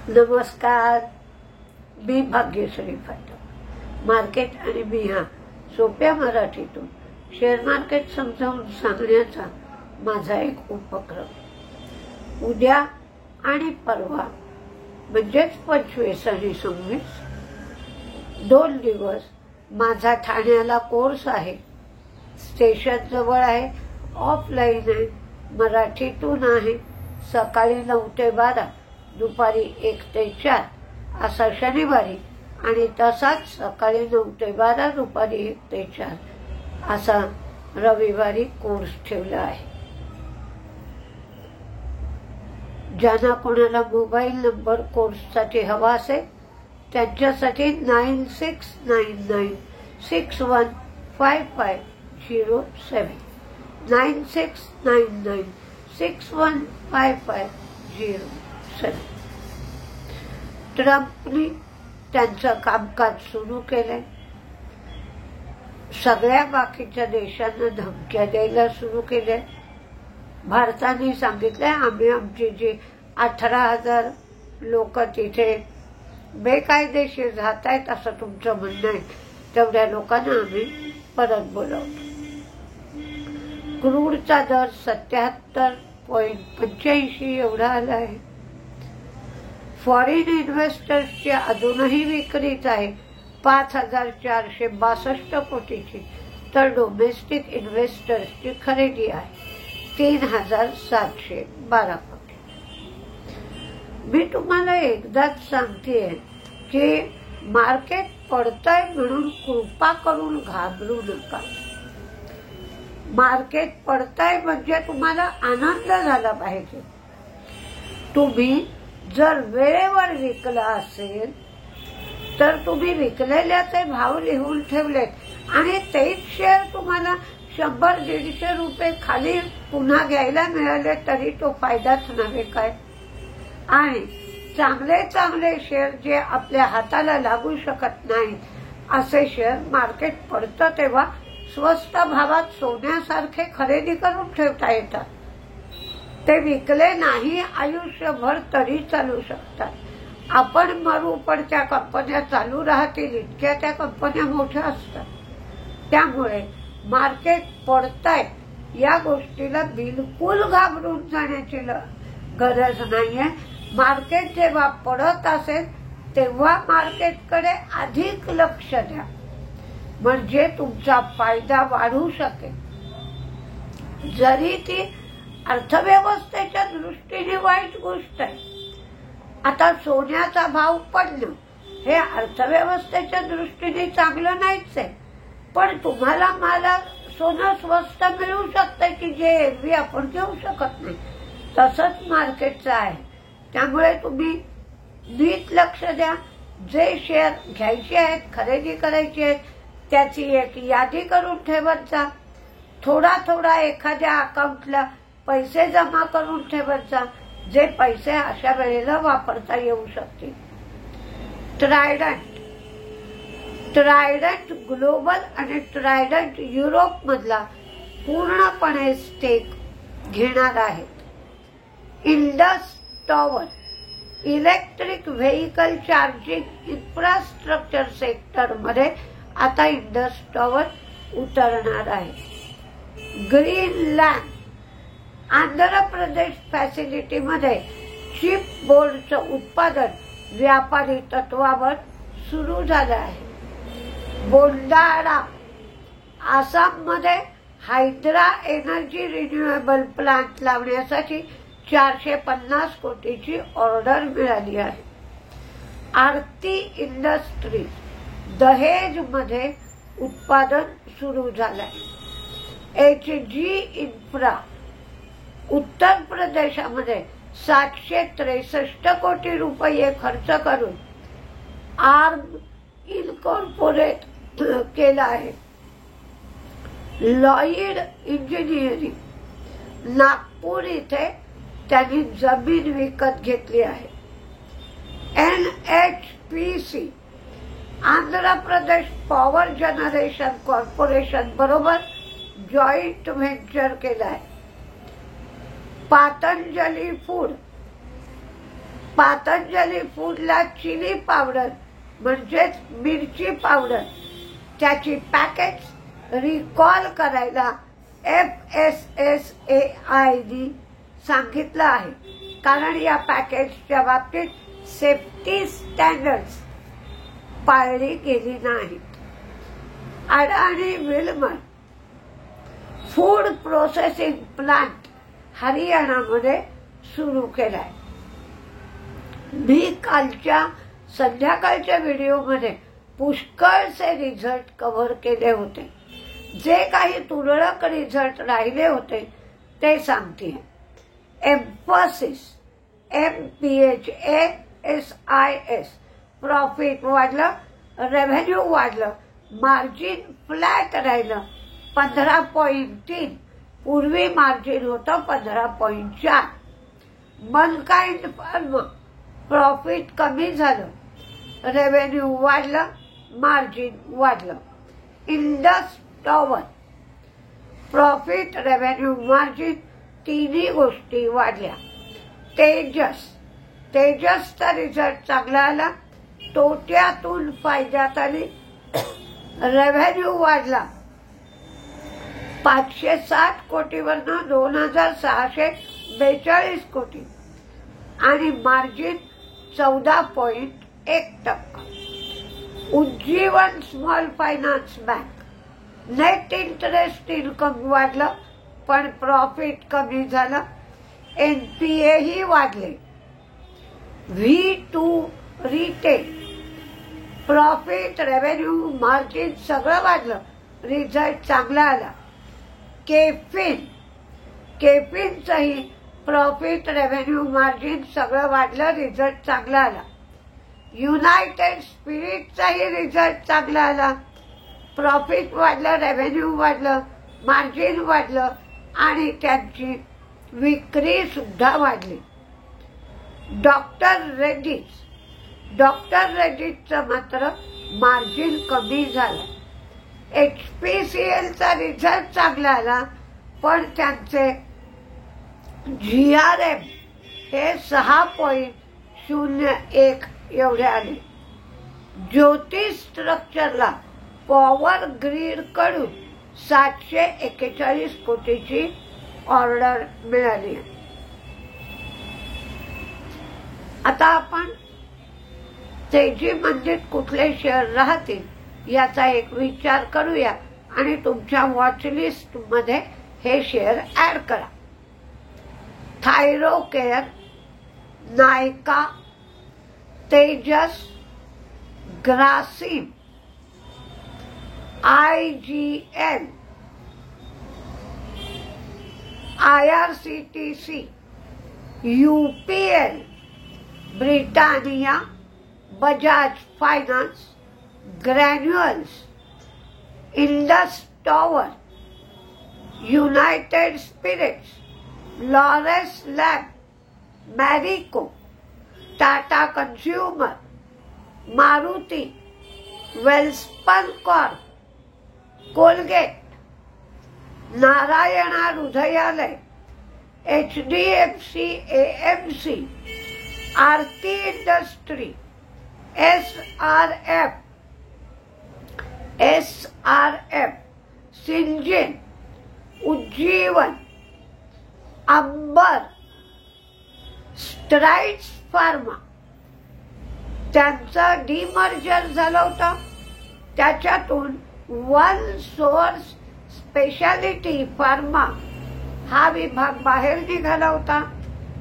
नमस्कार, मी भाग्यश्री फाटक. मार्केट आणि मी हा सोप्या मराठीतून शेअर मार्केट समजावून सांगण्याचा माझा एक उपक्रम. उद्या आणि परवा म्हणजेच 25 आणि 26 2 दिवस माझा ठाण्याला कोर्स आहे. स्टेशन जवळ आहे, ऑफलाईन आहे, मराठीतून आहे. सकाळी 9 ते 12, दुपारी 1 ते 4 असा शनिवारी आणि तसाच सकाळी 9 ते 12, दुपारी 1 ते 4 असा रविवारी कोर्स ठेवला आहे. ज्यांना कोणाला मोबाईल नंबर कोर्ससाठी हवा असेल त्यांच्यासाठी 9699615507 9699615507. ट्रम्पनी त्यांचं कामकाज सुरू केलंय. सगळ्या बाकीच्या देशांना धमक्या द्यायला सुरू केल्या. भारताने सांगितलंय आम्ही आमची जी 18,000 लोक तिथे बेकायदेशीर राहत आहेत असं तुमचं म्हणणं आहे, तेवढ्या लोकांना आम्ही परत बोलावतो. क्रूडचा दर 77.85 एवढा आला आहे. फॉरेन इन्व्हेस्टर्सची अजूनही विक्रीच आहे 5,462 कोटीची, तर डोमेस्टिक इन्व्हेस्टर्सची खरेदी आहे 3,712 कोटी. मी तुम्हाला एकदाच सांगतेय की मार्केट पडतंय म्हणून कृपा करून घाबरू नका. मार्केट पडतंय म्हणजे तुम्हाला आनंद झाला पाहिजे. तुम्ही जर वेळेवर विकला असेल तर तुम्ही विकलेल्याचे भाव लिहून ठेवलेत आणि तेच शेअर तुम्हाला 100-150 रुपये खाली पुन्हा घ्यायला मिळाले तरी तो फायदाच नव्हे काय. आणि चांगले चांगले शेअर जे आपल्या हाताला लागू शकत नाहीत असे शेअर मार्केट पडतं तेव्हा स्वस्त भावात सोन्यासारखे खरेदी करून ठेवता येतात. ते विकले नाही आयुष्यभर तरी चालू शकतात. आपण मरू पण त्या कंपन्या चालू राहतील इतक्या त्या कंपन्या मोठ्या असतात. त्यामुळे मार्केट पडताय या गोष्टीला बिलकुल घाबरून जाण्याची गरज नाहीये. मार्केट जेव्हा पडत असेल तेव्हा मार्केटकडे अधिक लक्ष द्या म्हणजे तुमचा फायदा वाढू शकेल. जरी ती अर्थव्यवस्थेच्या दृष्टीने वाईट गोष्ट आहे. आता सोन्याचा भाव पडणं हे अर्थव्यवस्थेच्या दृष्टीने चांगलं नाहीच आहे, पण तुम्हाला मला सोनं स्वस्त मिळू शकतं की जे एरवी आपण घेऊ शकत नाही. तसंच मार्केटचं आहे. त्यामुळे तुम्ही नीट लक्ष द्या. जे शेअर घ्यायचे आहेत, खरेदी करायची आहेत, त्याची एक यादी करून ठेवत जा. थोडा थोडा एखाद्या अकाउंटला पैसे जमा करून ठेवत जा, जे पैसे अशा वेळेला वापरता येऊ शकतील. ट्रायडंट ग्लोबल आणि ट्रायडंट युरोप मधला पूर्णपणे स्टेक घेणार आहेत. Indus tower electric vehicle charging infrastructure sector मध्ये आता इंडस टॉवर उतरणार आहे. ग्रीनलँड आंध्र प्रदेश फॅसिलिटी मध्ये चिप बोर्डचं उत्पादन व्यापारी तत्वावर सुरू झालं आहे. बोंडाळा आसाम मध्ये हायड्रा एनर्जी रिन्युएबल प्लांट लावण्यासाठी 450 कोटीची ऑर्डर मिळाली आहे. आरती इंडस्ट्रीज दहेज मध्ये उत्पादन सुरू झालंय. HG इन्फ्रा उत्तर प्रदेशामध्ये 763 कोटी रुपये खर्च करून आर्म इनकॉर्पोरेट केला आहे. लॉईड इंजिनिअरिंग नागपूर इथे त्यांनी जमीन विकत घेतली आहे. NHPC Andhra Pradesh power generation corporation बरोबर जॉईंट व्हेंचर केला आहे. पतंजली फूड पतंजली फूडला चिली पावडर म्हणजेच मिरची पावडर त्याची पॅकेट रिकॉल करायला FSSAI सांगितलं आहे, कारण या पॅकेट्सच्या बाबतीत सेफ्टी स्टँडर्ड्स पाळली गेली नाहीत. अडाणी विल्मर फूड प्रोसेसिंग प्लांट हरियाणामध्ये सुरू केलाय. मी कालच्या संध्याकाळच्या व्हिडिओमध्ये पुष्कळचे रिझल्ट कव्हर केले होते. जे काही तुरळक रिझल्ट राहिले होते ते सांगते. एम्फसिस MPHASIS प्रॉफिट वाढलं, रेव्हेन्यू वाढलं, मार्जिन फ्लॅट राहिलं 15.3, पूर्वी मार्जिन होतं 15.4. मनकाइंड फार्मा प्रॉफिट कमी झालं, रेव्हेन्यू वाढलं, मार्जिन वाढलं. Indus tower profit, revenue, margin तिन्ही गोष्टी वाढल्या. तेजसचा रिझल्ट चांगला आला, तोट्यातून फायद्यात आली, रेव्हेन्यू वाढला 560 कोटीवरनं 2642 कोटी आणि margin 14.1%. Ujjivan small finance bank net interest income वाढलं पण प्रॉफिट कमी झालं. NPA ही वाढले. V2 retail profit, revenue, margin सगळं वाढलं, रिझल्ट चांगला आला. केफिनचंही प्रॉफिट, रेव्हेन्यू, मार्जिन सगळं वाढलं, रिझल्ट चांगला आला. युनायटेड स्पिरिटचाही रिझल्ट चांगला आला, प्रॉफिट वाढलं, रेव्हेन्यू वाढलं, मार्जिन वाढलं आणि त्यांची विक्री सुद्धा वाढली. डॉक्टर रेड्डीजचं मात्र मार्जिन कमी झालं. HPCLचा रिझल्ट चांगला आला पण त्यांचे GRM हे 6.01 एवढे आले. ज्योती स्ट्रक्चरला पॉवर ग्रीड कडून 741 कोटीची ऑर्डर मिळाली. आता आपण तेजीमंदीत कुठले शेअर राहतील याचा एक विचार करूया आणि तुमच्या वॉचलिस्ट मध्ये हे शेअर ऍड करा. Thyrocare, Nykaa, Tejas, Grasim, IGL, IRCTC, UPL, Britannia, Bajaj finance, Granules, Indus tower, united spirits, Laurus lab, Marico, Tata consumer, Maruti, Welspun corp, Colgate, Narayana Hrudayalaya, HDFC AMC, Aarti industry, SRF, Syngene, Ujjivan, Amber, Strides pharma. त्यांचा डिमर्जर झालं होतं, त्याच्यातून वन सोर्स स्पेशालिटी फार्मा हा विभाग बाहेर निघाला होता.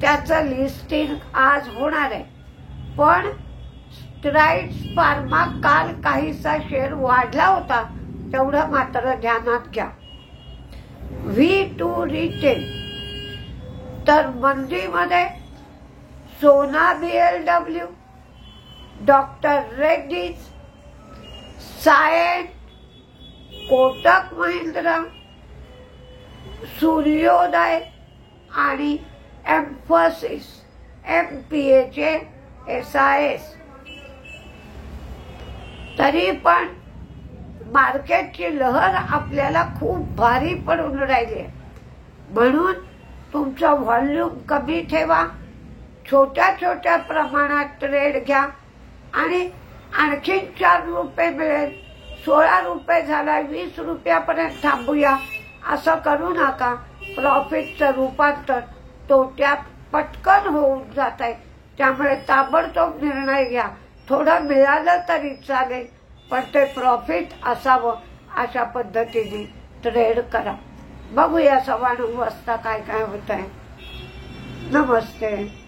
त्याचं लिस्टिंग आज होणार आहे, पण स्ट्राइड्स फार्मा काल काहीसा शेअर वाढला होता, तेवढं मात्र ध्यानात घ्या. V2 रिटेल तर मंदीमध्ये सोना BLW, डॉक्टर रेड्डीज, सायंट, कोटक महिंद्रा, सूर्योदय आणि एम्फसिस MPHASIS. तरी पण मार्केटची लहर आपल्याला खूप भारी पडून राहिली आहे, म्हणून तुमचा व्हॉल्यूम कमी ठेवा, छोट्या छोट्या प्रमाणात ट्रेड घ्या आणि आणखी 4 रुपये मिळेल, 16 रुपये झाला, 20 रुपयापर्यंत थांबूया असं करू नका. प्रॉफिटचं रूपांतर तोट्यात पटकन होऊन जात आहे. त्यामुळे ताबडतोब निर्णय घ्या. थोडं मिळालं तरी चालेल, पण ते प्रॉफिट असावं अशा पद्धतीने ट्रेड करा. बघूया 9:15 वाजता काय काय होत आहे. नमस्ते.